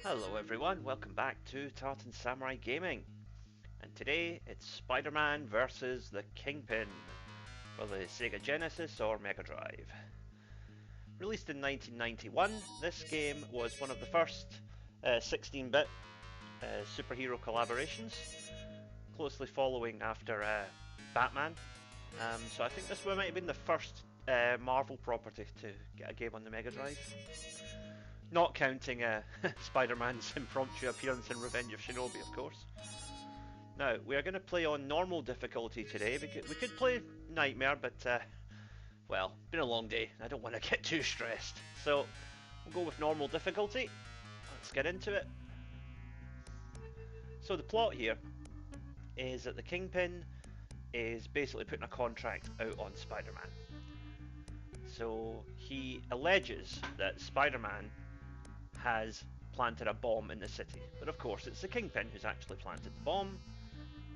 Hello everyone, welcome back to Tartan Samurai Gaming. And today it's Spider-Man versus the Kingpin for the Sega Genesis or Mega Drive. Released in 1991, this game was one of the first 16-bit superhero collaborations, closely following after Batman. So I think this might have been the first Marvel property to get a game on the Mega Drive. Not counting Spider-Man's impromptu appearance in Revenge of Shinobi, of course. Now, we are going to play on normal difficulty today. We could play Nightmare, but, well, been a long day. I don't want to get too stressed. So, we'll go with normal difficulty. Let's get into it. So, the plot here is that the Kingpin is basically putting a contract out on Spider-Man. So, he alleges that Spider-Man has planted a bomb in the city. But of course, it's the Kingpin who's actually planted the bomb,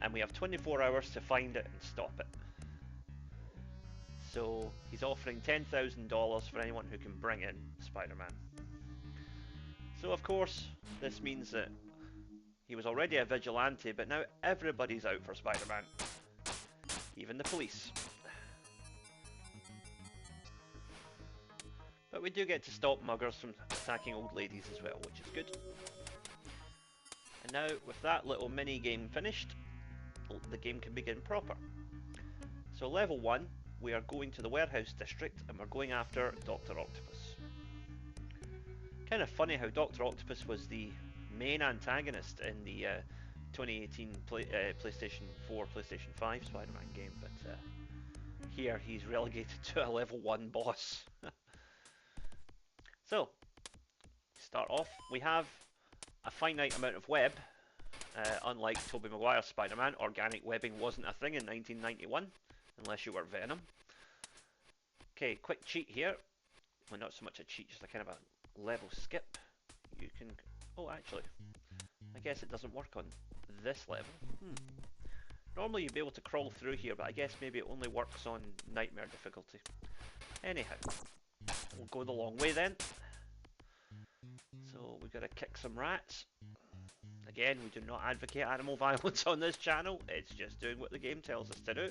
and we have 24 hours to find it and stop it. So he's offering $10,000 for anyone who can bring in Spider-Man. So of course, this means that he was already a vigilante, but now everybody's out for Spider-Man. Even the police. But we do get to stop muggers from attacking old ladies as well, which is good. And now, with that little mini-game finished, the game can begin proper. So level 1, we are going to the warehouse district, and we're going after Dr. Octopus. Kind of funny how Dr. Octopus was the main antagonist in the 2018 PlayStation 4, PlayStation 5 Spider-Man game, but here he's relegated to a level 1 boss. So, start off, we have a finite amount of web. Unlike Tobey Maguire's Spider-Man, organic webbing wasn't a thing in 1991, unless you were Venom. Okay, quick cheat here. Well, not so much a cheat, just a kind of a level skip. You can... Oh, actually, I guess it doesn't work on this level. Normally you'd be able to crawl through here, but I guess maybe it only works on Nightmare difficulty. Anyhow, we'll go the long way then. So we've got to kick some rats. Again, we do not advocate animal violence on this channel. It's just doing what the game tells us to do.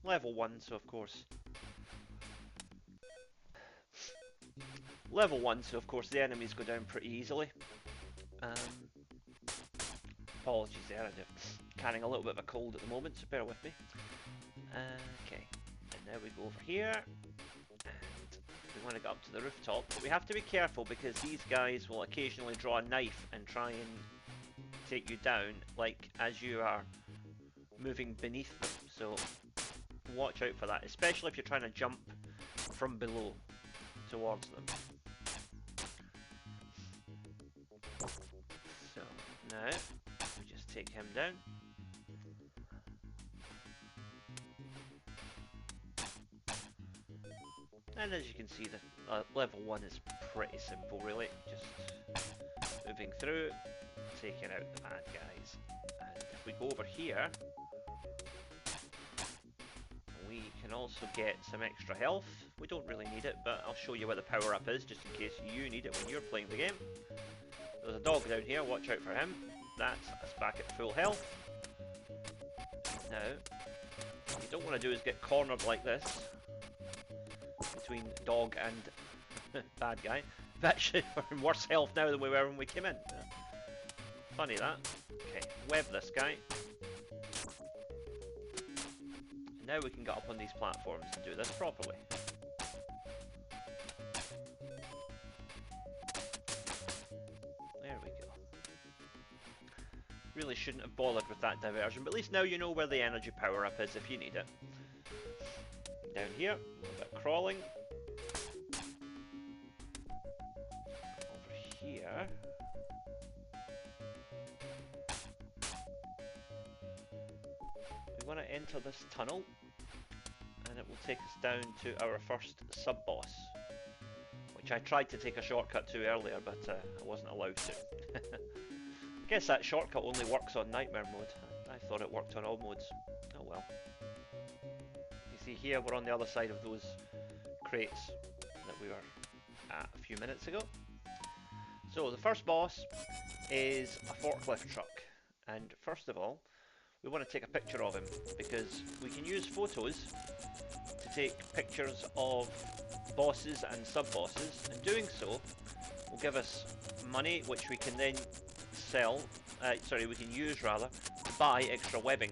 Level 1, so of course... Level 1, so of course the enemies go down pretty easily. Apologies there, I'm carrying a little bit of a cold at the moment, so bear with me. Okay, and now we go over here, and we want to get up to the rooftop, but we have to be careful because these guys will occasionally draw a knife and try and take you down, like as you are moving beneath them, so watch out for that, especially if you're trying to jump from below towards them. So, now, we just take him down. And as you can see, the level 1 is pretty simple really, just moving through, taking out the bad guys. And if we go over here, we can also get some extra health. We don't really need it, but I'll show you where the power up is, just in case you need it when you're playing the game. There's a dog down here, watch out for him. That's us back at full health. Now, what you don't want to do is get cornered like this, between dog and bad guy. Actually, we're in worse health now than we were when we came in. Funny that. Okay, web this guy. And now we can get up on these platforms and do this properly. There we go. Really shouldn't have bothered with that diversion, but at least now you know where the energy power up is if you need it. Down here, a little bit of crawling. Over here. We want to enter this tunnel, and it will take us down to our first sub-boss, which I tried to take a shortcut to earlier, but I wasn't allowed to. I guess that shortcut only works on Nightmare mode. I thought it worked on all modes. Oh well. You see here, we're on the other side of those crates that we were at a few minutes ago. So the first boss is a forklift truck, and first of all we want to take a picture of him because we can use photos to take pictures of bosses and sub-bosses, and doing so will give us money which we can then sell, we can use rather, to buy extra webbing,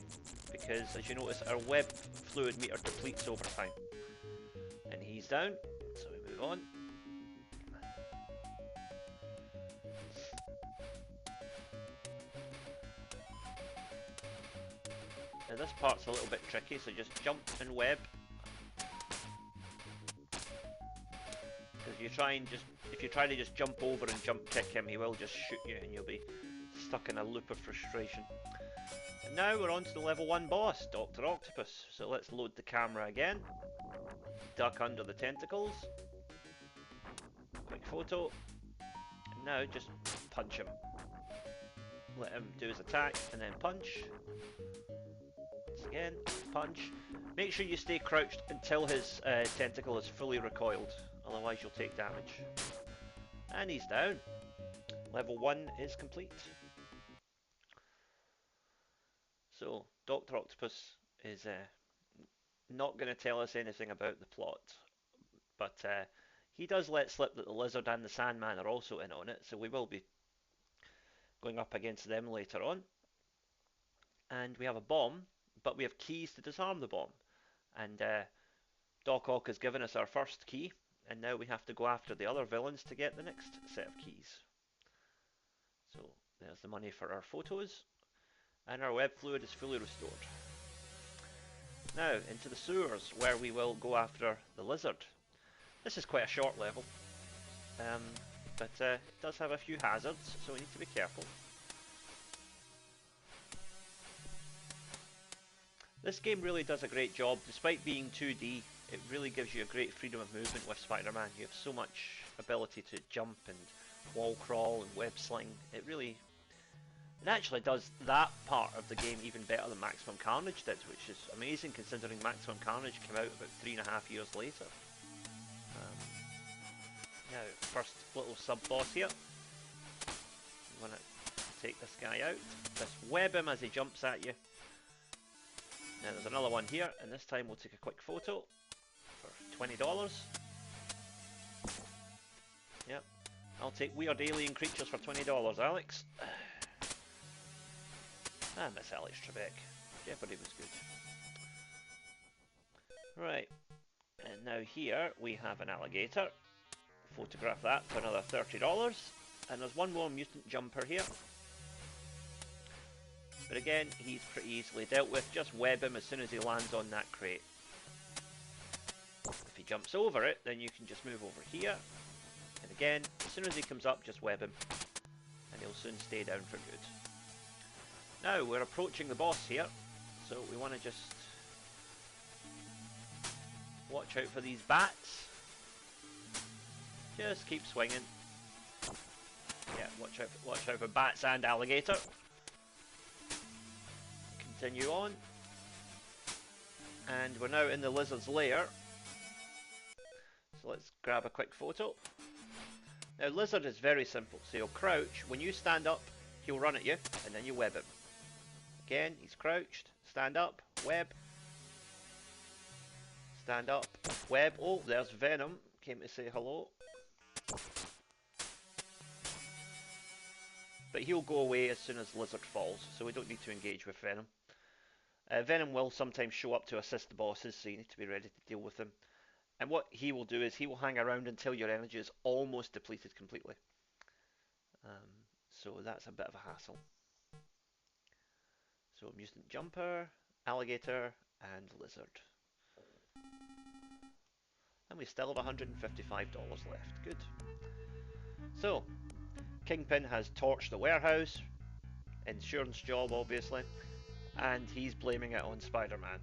because as you notice our web fluid meter depletes over time. And he's down, so we move on. Now this part's a little bit tricky, so just jump and web. Because if you try to just jump over and jump kick him, he will just shoot you and you'll be stuck in a loop of frustration. And now we're on to the level 1 boss, Dr. Octopus. So let's load the camera again. Duck under the tentacles. Quick photo. And now just punch him. Let him do his attack and then punch. Once again, punch. Make sure you stay crouched until his tentacle is fully recoiled, otherwise you'll take damage. And he's down. Level 1 is complete. So, Dr. Octopus is not going to tell us anything about the plot, but he does let slip that the Lizard and the Sandman are also in on it, so we will be going up against them later on. And we have a bomb, but we have keys to disarm the bomb. And Doc Ock has given us our first key, and now we have to go after the other villains to get the next set of keys. So there's the money for our photos, and our web fluid is fully restored. Now into the sewers, where we will go after the Lizard. This is quite a short level, but it does have a few hazards, so we need to be careful. This game really does a great job. Despite being 2D, it really gives you a great freedom of movement with Spider-Man. You have so much ability to jump and wall crawl and web sling. It actually does that part of the game even better than Maximum Carnage did, which is amazing considering Maximum Carnage came out about 3.5 years later. Now, first little sub-boss here. You want to take this guy out. Just web him as he jumps at you. Now there's another one here, and this time we'll take a quick photo for $20. Yep, I'll take weird alien creatures for $20, Alex. I miss Alex Trebek. Jeopardy was good. Right, and now here we have an alligator. Photograph that for another $30. And there's one more mutant jumper here. But again, he's pretty easily dealt with. Just web him as soon as he lands on that crate. If he jumps over it, then you can just move over here. And again, as soon as he comes up, just web him. And he'll soon stay down for good. Now, we're approaching the boss here. So we want to just watch out for these bats. Just keep swinging. Yeah, watch out for bats and alligator. Continue on, and we're now in the lizard's lair, so let's grab a quick photo. Now lizard is very simple, so he'll crouch, when you stand up he'll run at you and then you web him. Again, he's crouched, stand up, web, stand up, web. Oh, there's Venom, came to say hello. But he'll go away as soon as lizard falls, so we don't need to engage with Venom. Venom will sometimes show up to assist the bosses, so you need to be ready to deal with him. And what he will do is he will hang around until your energy is almost depleted completely. So that's a bit of a hassle. So mutant jumper, alligator, and lizard. And we still have $155 left. Good. So, Kingpin has torched the warehouse. Insurance job, obviously. And he's blaming it on Spider-Man.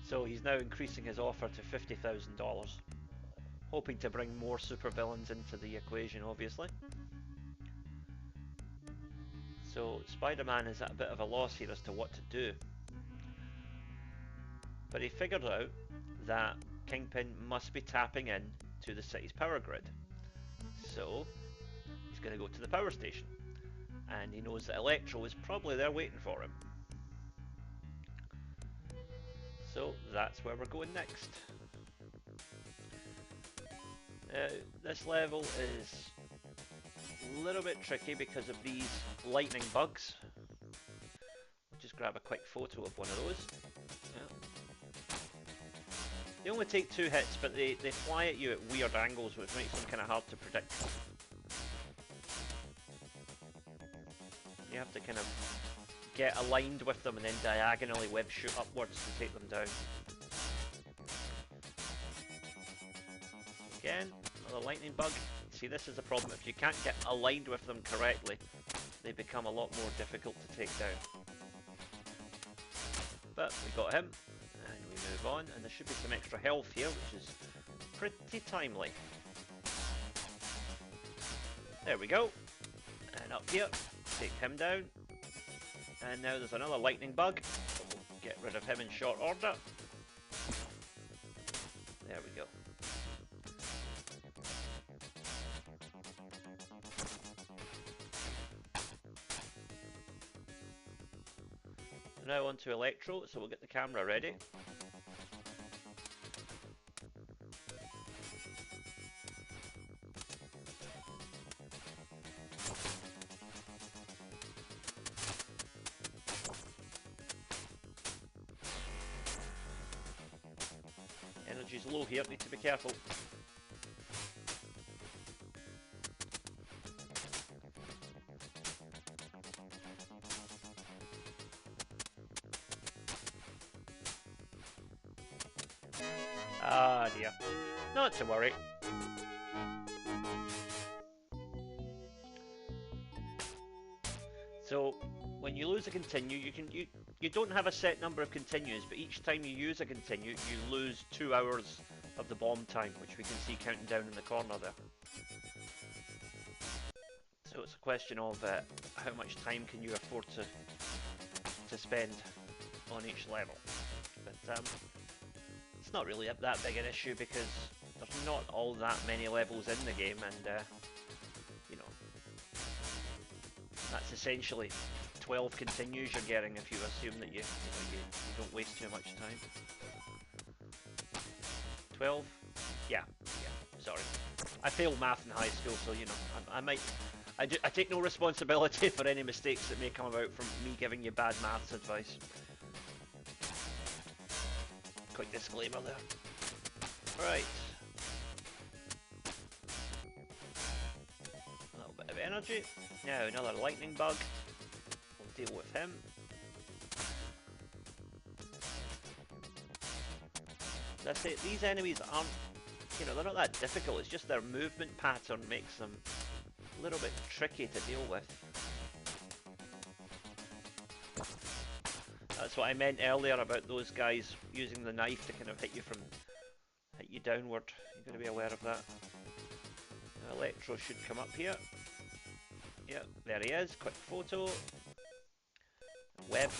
So he's now increasing his offer to $50,000, hoping to bring more supervillains into the equation, obviously. So Spider-Man is at a bit of a loss here as to what to do. But he figured out that Kingpin must be tapping in to the city's power grid. So he's going to go to the power station. And he knows that Electro is probably there waiting for him. So that's where we're going next. This level is a little bit tricky because of these lightning bugs. Just grab a quick photo of one of those. Yeah. They only take 2 hits, but they fly at you at weird angles, which makes them kind of hard to predict. You have to kind of get aligned with them and then diagonally web shoot upwards to take them down. Again, another lightning bug. See, this is the problem. If you can't get aligned with them correctly, they become a lot more difficult to take down. But we got him, and we move on, and there should be some extra health here, which is pretty timely. There we go. And up here, take him down. And now there's another lightning bug. We'll get rid of him in short order. There we go. Now onto Electro, so we'll get the camera ready. Energy's low here, need to be careful. Ah dear, not to worry. So when you lose a continue, you don't have a set number of continues, but each time you use a continue, you lose 2 hours of the bomb time, which we can see counting down in the corner there. So it's a question of how much time can you afford to spend on each level. But it's not really that big an issue because there's not all that many levels in the game, and you know, that's essentially 12 continues you're getting if you assume that you don't waste too much time. 12? Yeah, sorry. I failed math in high school, so you know, I take no responsibility for any mistakes that may come about from me giving you bad maths advice. Quick disclaimer there. Right. A little bit of energy. Now another lightning bug. We'll deal with him. As I say, these enemies aren't, you know, they're not that difficult. It's just their movement pattern makes them a little bit tricky to deal with. That's what I meant earlier about those guys using the knife to kind of hit you downward. You've got to be aware of that. Now, Electro should come up here. Yep, there he is. Quick photo. Web.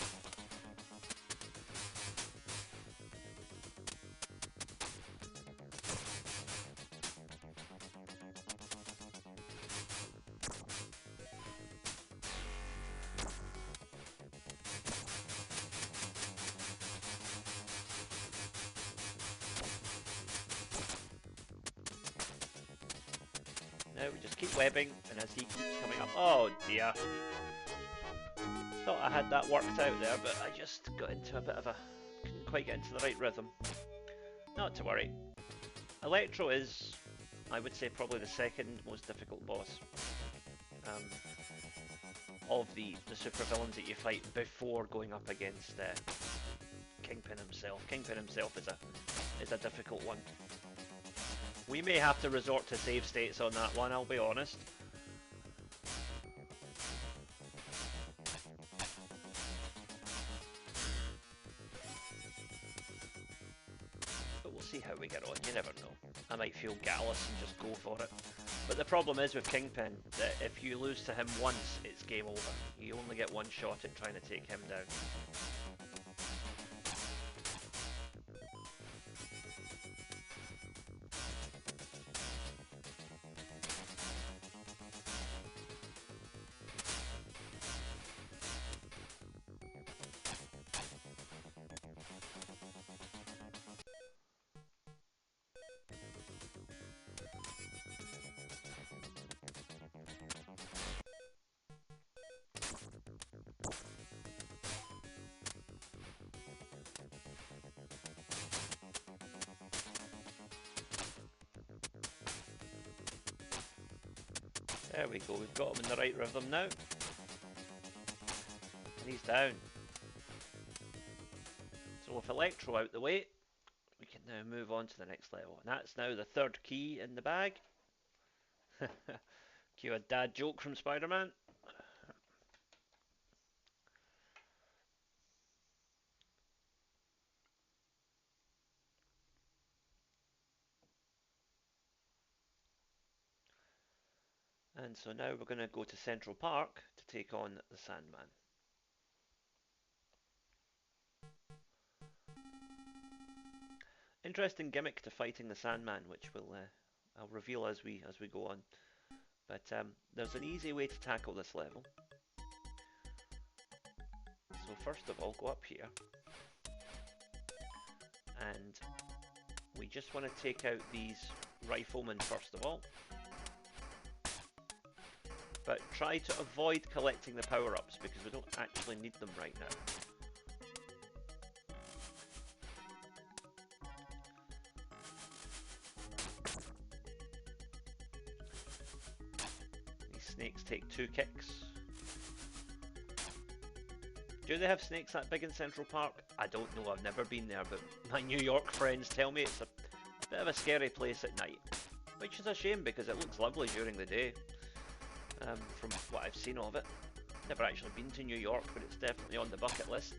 Now we just keep webbing, and as he keeps coming up, oh dear. Thought I had that worked out there, but I just got into a bit of a, couldn't quite get into the right rhythm. Not to worry. Electro is, I would say, probably the second most difficult boss of the supervillains that you fight before going up against Kingpin himself. Kingpin himself is a difficult one. We may have to resort to save states on that one, I'll be honest. But we'll see how we get on, you never know. I might feel gallus and just go for it. But the problem is with Kingpin that if you lose to him once, it's game over. You only get one shot at trying to take him down. There we go, we've got him in the right rhythm now. And he's down. So with Electro out the way, we can now move on to the next level. And that's now the third key in the bag. Cue a dad joke from Spider-Man. And so now we're going to go to Central Park to take on the Sandman. Interesting gimmick to fighting the Sandman, which I'll reveal as we go on. But there's an easy way to tackle this level. So first of all, go up here, and we just want to take out these riflemen first of all. But try to avoid collecting the power-ups because we don't actually need them right now. These snakes take 2 kicks. Do they have snakes that big in Central Park? I don't know, I've never been there, but my New York friends tell me it's a bit of a scary place at night. Which is a shame because it looks lovely during the day. From what I've seen of it. Never actually been to New York, but it's definitely on the bucket list.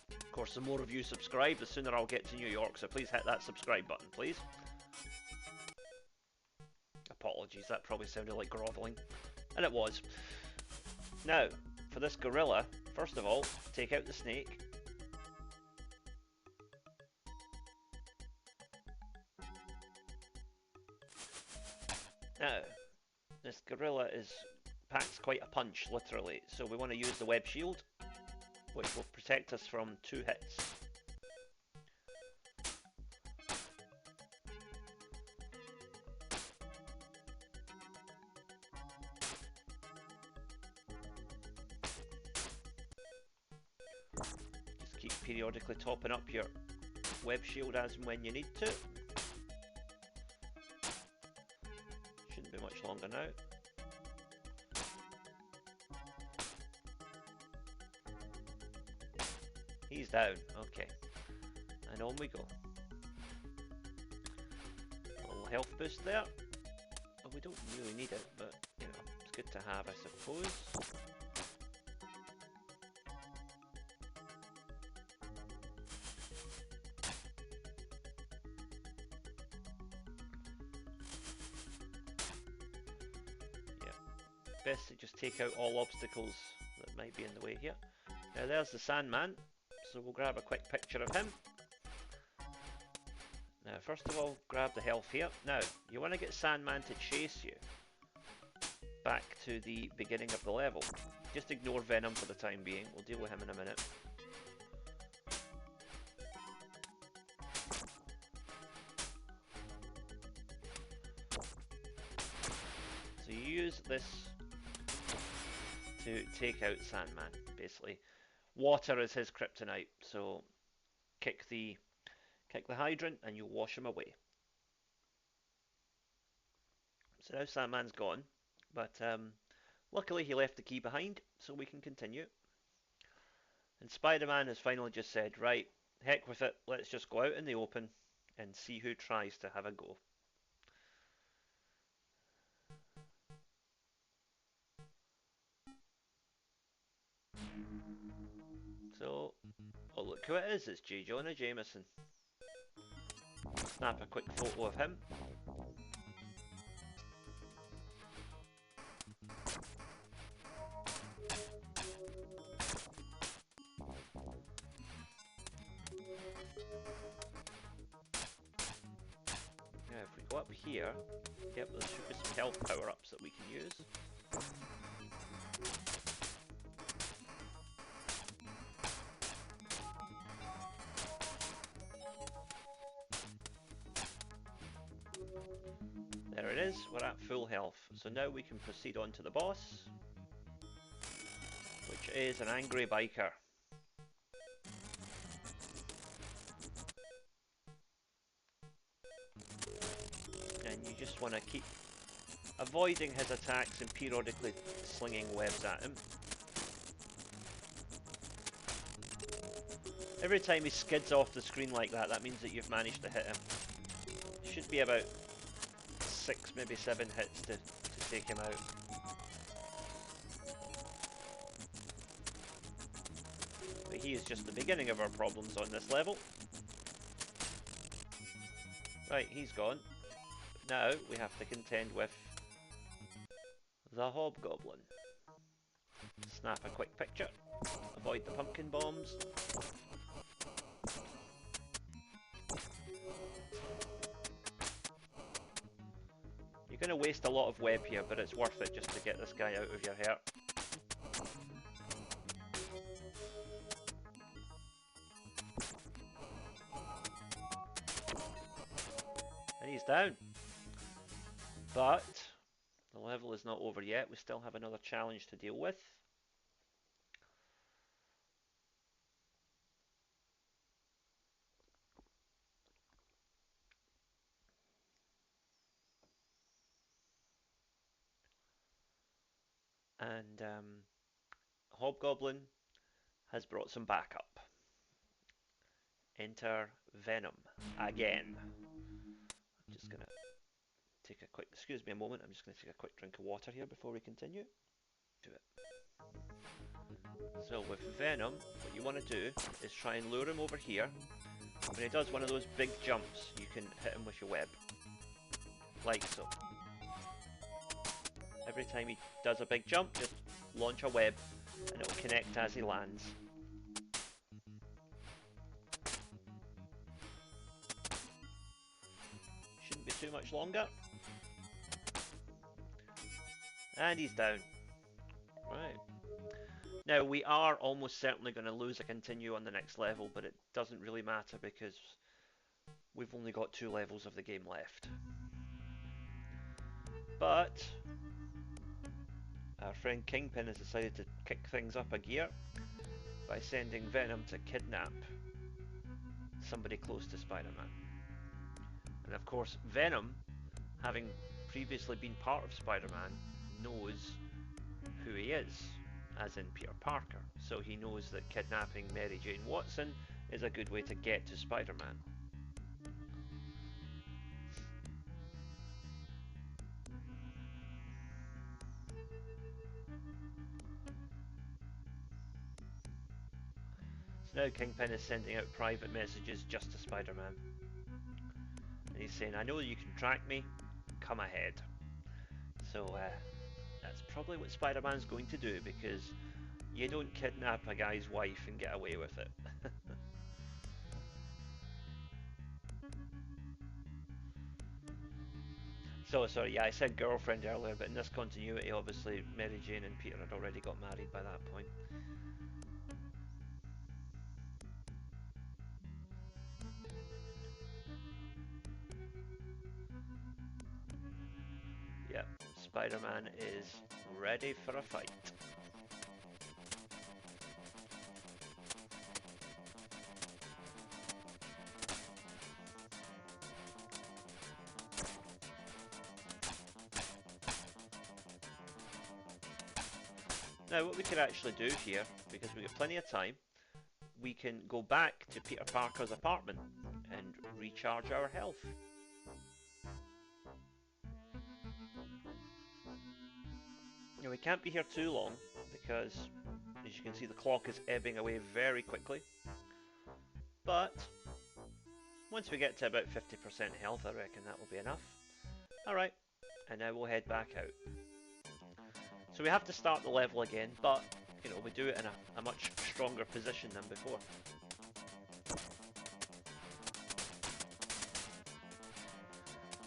Of course, the more of you subscribe, the sooner I'll get to New York, so please hit that subscribe button, please. Apologies, that probably sounded like grovelling. And it was. Now, for this gorilla, first of all, take out the snake. Now, this gorilla packs quite a punch, literally, so we want to use the web shield, which will protect us from 2 hits. Just keep periodically topping up your web shield as and when you need to. Shouldn't be much longer now. He's down, okay. And on we go. A little health boost there. Well, we don't really need it, but you know, it's good to have, I suppose. Best to just take out all obstacles that might be in the way here. Now there's the Sandman, so we'll grab a quick picture of him. Now first of all, grab the health here. Now, you want to get Sandman to chase you back to the beginning of the level. Just ignore Venom for the time being, we'll deal with him in a minute. So you use this to take out Sandman, basically. Water is his kryptonite, so kick the hydrant and you wash him away. So now Sandman's gone, but luckily he left the key behind, so we can continue. And Spider-Man has finally just said, right, heck with it, let's just go out in the open and see who tries to have a go. So, oh look who it is, it's J. Jonah Jameson. snap a quick photo of him. Now if we go up here, yep, there should be some health power-ups that we can use. There it is, we're at full health. So now we can proceed on to the boss, which is an angry biker. And you just want to keep avoiding his attacks and periodically slinging webs at him. Every time he skids off the screen like that, that means that you've managed to hit him. Should be about 6, maybe 7 hits to take him out. But he is just the beginning of our problems on this level. Right, he's gone. Now we have to contend with the hobgoblin. Snap a quick picture. Avoid the pumpkin bombs. You're going to waste a lot of web here, but it's worth it just to get this guy out of your hair. And he's down. But the level is not over yet. We still have another challenge to deal with. And Hobgoblin has brought some backup. Enter Venom again. I'm just gonna take a quick, excuse me a moment, I'm just gonna take a quick drink of water here before we continue. Do it. So with Venom, what you want to do is try and lure him over here. When he does one of those big jumps, you can hit him with your web. Like so. Every time he does a big jump, just launch a web and it will connect as he lands. Shouldn't be too much longer. And he's down. Right. Now we are almost certainly going to lose a continue on the next level, but it doesn't really matter because we've only got 2 levels of the game left. But our friend Kingpin has decided to kick things up a gear by sending Venom to kidnap somebody close to Spider-Man. And of course Venom, having previously been part of Spider-Man, knows who he is, as in Peter Parker. So he knows that kidnapping Mary Jane Watson is a good way to get to Spider-Man. So now Kingpin is sending out private messages just to Spider-Man. And he's saying, I know you can track me, come ahead. So that's probably what Spider-Man's going to do, because you don't kidnap a guy's wife and get away with it. So, sorry, yeah, I said girlfriend earlier, but in this continuity, obviously, Mary Jane and Peter had already got married by that point. Yep, Spider-Man is ready for a fight. Now what we could actually do here, because we have plenty of time, we can go back to Peter Parker's apartment and recharge our health. Now we can't be here too long, because as you can see the clock is ebbing away very quickly. But Once we get to about 50% health, I reckon that will be enough. Alright, and now we'll head back out. So we have to start the level again, but, you know, we do it in a much stronger position than before.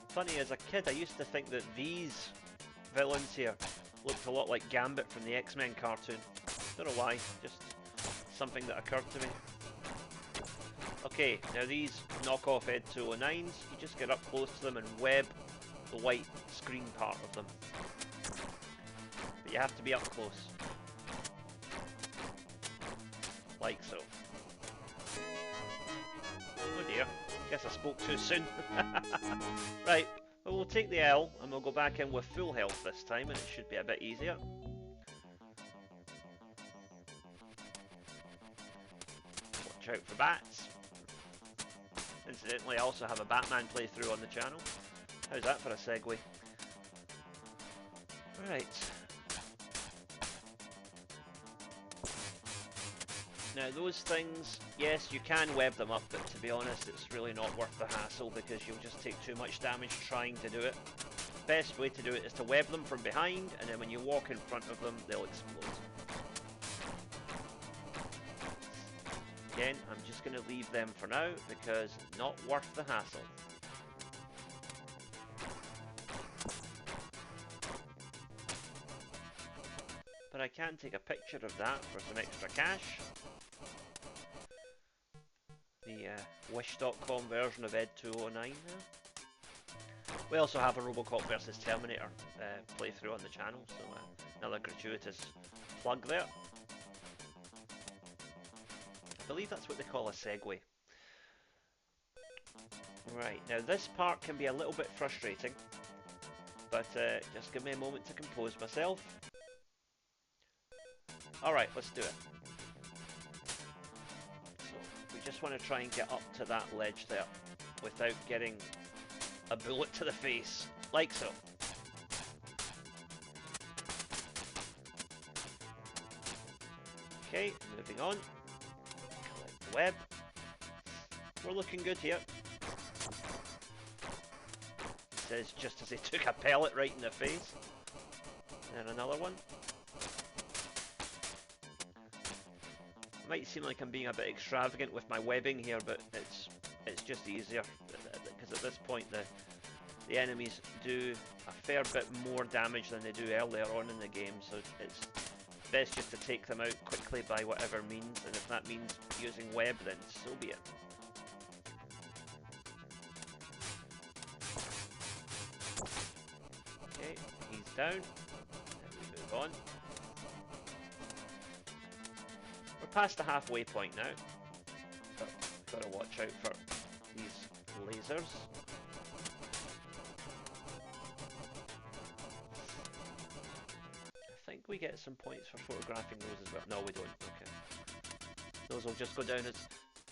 Funny, as a kid I used to think that these villains here looked a lot like Gambit from the X-Men cartoon. Don't know why, just something that occurred to me. Okay, now these knockoff Ed 209s, you just get up close to them and web the white screen part of them. But you have to be up close. Like so. Oh dear, guess I spoke too soon. Right, well, we'll take the L and we'll go back in with full health this time and it should be a bit easier. Watch out for bats. Incidentally, I also have a Batman playthrough on the channel. How's that for a segue? Right. Now those things, yes, you can web them up, but to be honest, it's really not worth the hassle because you'll just take too much damage trying to do it. Best way to do it is to web them from behind, and then when you walk in front of them, they'll explode. Again, I'm just going to leave them for now because not worth the hassle. But I can take a picture of that for some extra cash. The Wish.com version of Ed 209 now. We also have a Robocop vs Terminator playthrough on the channel, so another gratuitous plug there. I believe that's what they call a segue. Right, now this part can be a little bit frustrating, but just give me a moment to compose myself. Alright, let's do it. So, we just want to try and get up to that ledge there without getting a bullet to the face, like so. Okay, moving on. Collect the web. We're looking good here. It says just as he took a pellet right in the face. And another one. It might seem like I'm being a bit extravagant with my webbing here, but it's just easier because at this point the enemies do a fair bit more damage than they do earlier on in the game, so it's best just to take them out quickly by whatever means, and if that means using web, then so be it. Okay, he's down. Then we move on. We're past the halfway point now, but we've got to watch out for these lasers. I think we get some points for photographing those as well. No, we don't. Okay. Those will just go down as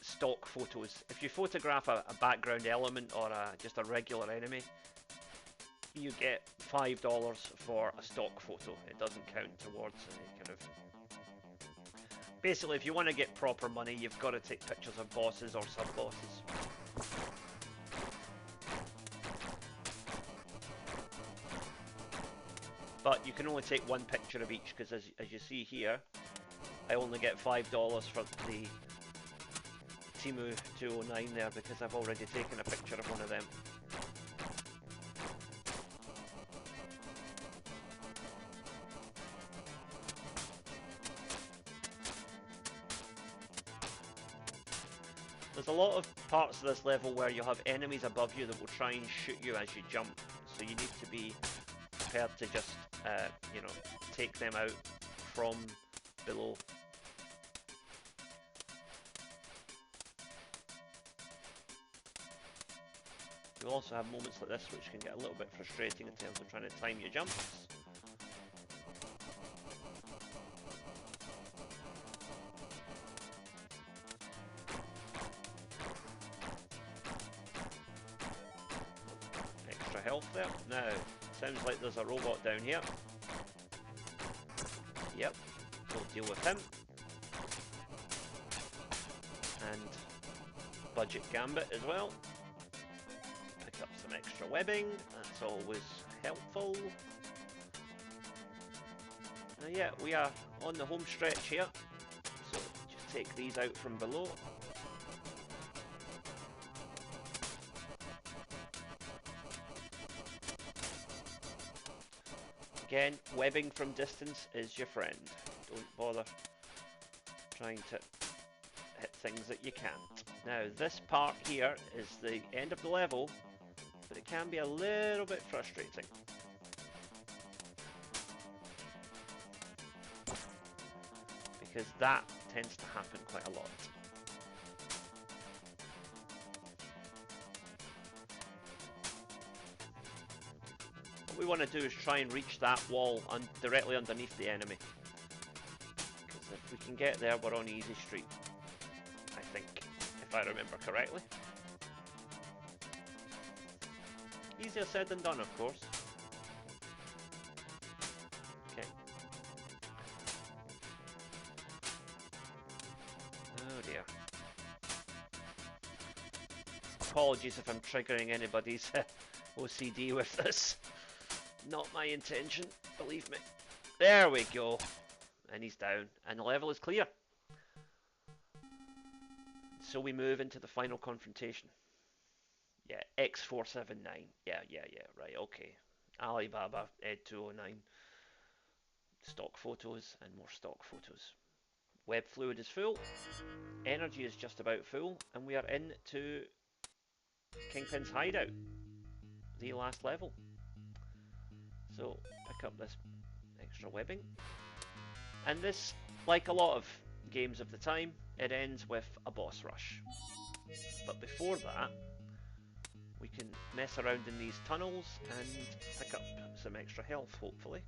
stock photos. If you photograph a background element or just a regular enemy, you get $5 for a stock photo. It doesn't count towards any kind of... Basically, if you want to get proper money, you've got to take pictures of bosses or sub-bosses. But you can only take one picture of each, because as you see here, I only get $5 for the Timu 209 there, because I've already taken a picture of one of them. There's a lot of parts of this level where you have enemies above you that will try and shoot you as you jump, so you need to be prepared to just, you know, take them out from below. You also have moments like this which can get a little bit frustrating in terms of trying to time your jumps. Extra health there. Now, sounds like there's a robot down here. Yep, we'll deal with him. And budget gambit as well. Pick up some extra webbing, that's always helpful. Now yeah, we are on the home stretch here, so just take these out from below. Again, webbing from distance is your friend. Don't bother trying to hit things that you can't. Now this part here is the end of the level, but it can be a little bit frustrating. Because that tends to happen quite a lot. What we want to do is try and reach that wall directly underneath the enemy. Because if we can get there, we're on easy street. I think, if I remember correctly. Easier said than done, of course. Okay. Oh dear. Apologies if I'm triggering anybody's OCD with this. Not my intention, believe me. There we go. And he's down. And the level is clear. So we move into the final confrontation. Yeah, X479. Yeah, right, okay. Alibaba, Ed209. Stock photos and more stock photos. Web fluid is full. Energy is just about full. And we are into Kingpin's hideout. The last level. So, pick up this extra webbing. And this, like a lot of games of the time, it ends with a boss rush. But before that, we can mess around in these tunnels and pick up some extra health, hopefully.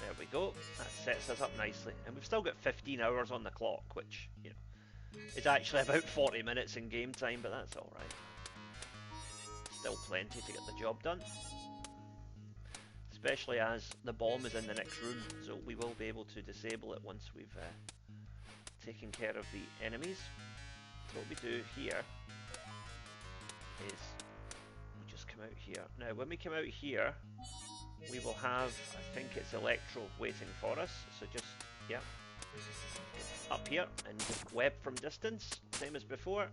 There we go. That sets us up nicely. And we've still got 15 hours on the clock, which, you know, is actually about 40 minutes in game time, but that's alright. Still plenty to get the job done. Especially as the bomb is in the next room, so we will be able to disable it once we've taken care of the enemies. So what we do here is we just come out here. Now when we come out here, we will have, I think it's Electro waiting for us, so just, yeah, up here and just web from distance, same as before.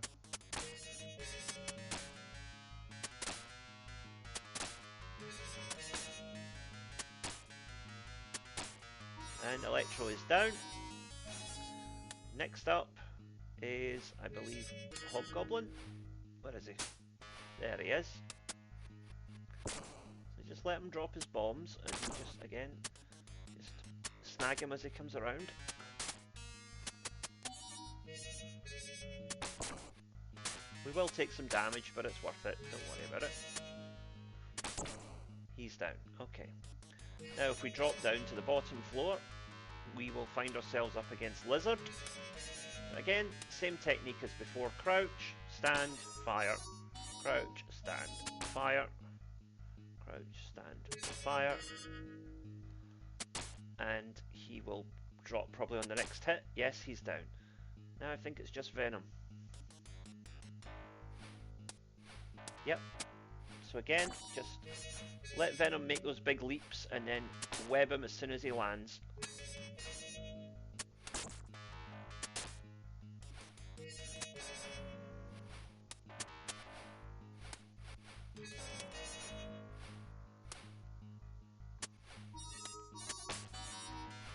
And Electro is down. Next up is, I believe, Hobgoblin. Where is he? There he is. So just let him drop his bombs and just, again, just snag him as he comes around. We will take some damage, but it's worth it. Don't worry about it. He's down. Okay. Now if we drop down to the bottom floor, we will find ourselves up against Lizard. Again, same technique as before. Crouch, stand, fire. Crouch, stand, fire. Crouch, stand, fire. And he will drop probably on the next hit. Yes, he's down. Now I think it's just Venom. Yep. So again, just let Venom make those big leaps and then web him as soon as he lands.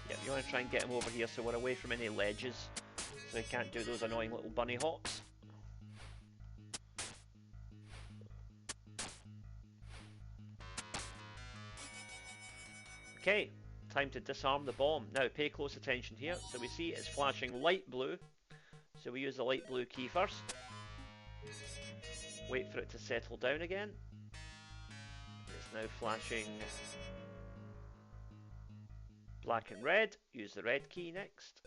Yep, you want to try and get him over here so we're away from any ledges, so he can't do those annoying little bunny hops. Okay, time to disarm the bomb. Now pay close attention here. So we see it's flashing light blue. So we use the light blue key first. Wait for it to settle down again. It's now flashing black and red. Use the red key next.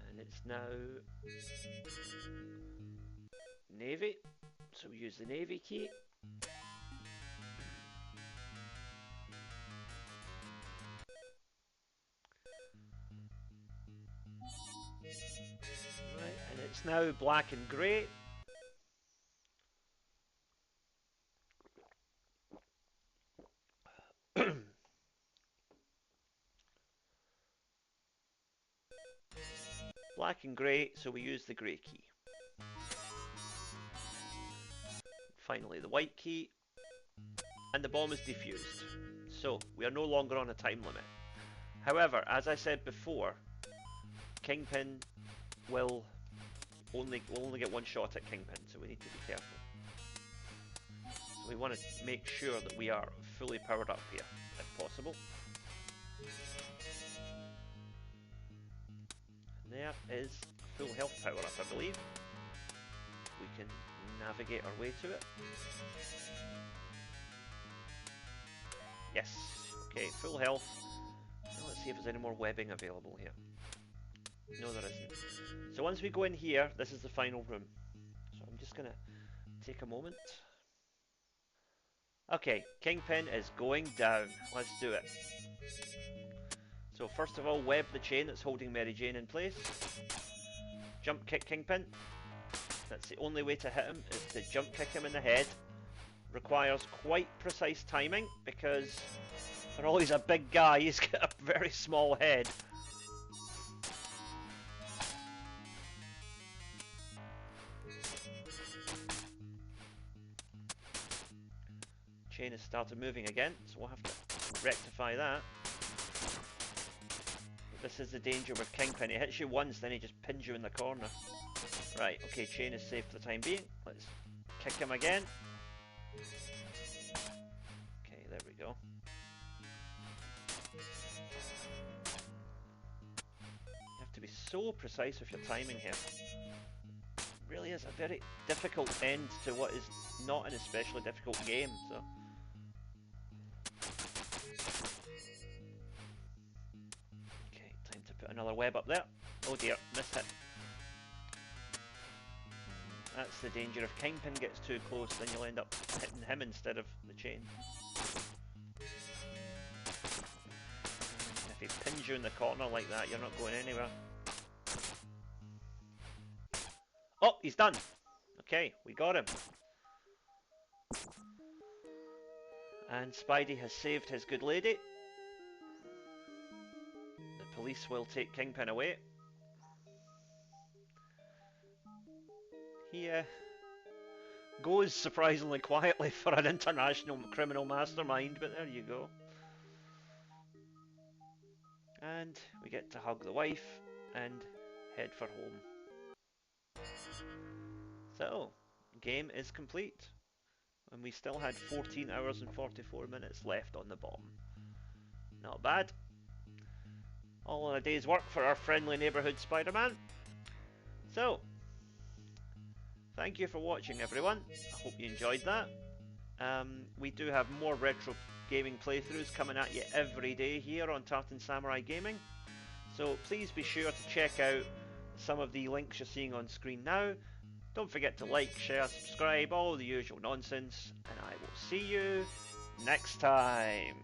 And it's now navy. So we use the navy key. It's now black and grey. Black and grey, so we use the grey key. Finally the white key, and the bomb is defused. So we are no longer on a time limit. However, as I said before, Kingpin will only get one shot at Kingpin, so we need to be careful. So we want to make sure that we are fully powered up here, if possible. And there is full health power up, I believe. We can navigate our way to it. Yes, okay, full health. Now let's see if there's any more webbing available here. No, there isn't. So once we go in here, this is the final room. So I'm just gonna take a moment. Okay, Kingpin is going down. Let's do it. So first of all, web the chain that's holding Mary Jane in place. Jump kick Kingpin. That's the only way to hit him, is to jump kick him in the head. Requires quite precise timing, because for all he's a big guy, he's got a very small head. Chain has started moving again, so we'll have to rectify that. But this is the danger with Kingpin. He hits you once, then he just pins you in the corner. Right, okay, chain is safe for the time being. Let's kick him again. Okay, there we go. You have to be so precise with your timing here. It really is a very difficult end to what is not an especially difficult game, so... Okay, time to put another web up there. Oh dear, missed it. That's the danger. If Kingpin gets too close, then you'll end up hitting him instead of the chain. If he pins you in the corner like that, you're not going anywhere. Oh, he's done! Okay, we got him. And Spidey has saved his good lady. The police will take Kingpin away. He goes surprisingly quietly for an international criminal mastermind, but there you go. And we get to hug the wife and head for home. So, game is complete. And we still had 14 hours and 44 minutes left on the bomb. Not bad. All in a day's work for our friendly neighbourhood Spider-Man. So, thank you for watching, everyone. I hope you enjoyed that. We do have more retro gaming playthroughs coming at you every day here on Tartan Samurai Gaming. So please be sure to check out some of the links you're seeing on screen now. Don't forget to like, share, subscribe, all the usual nonsense. And I will see you next time.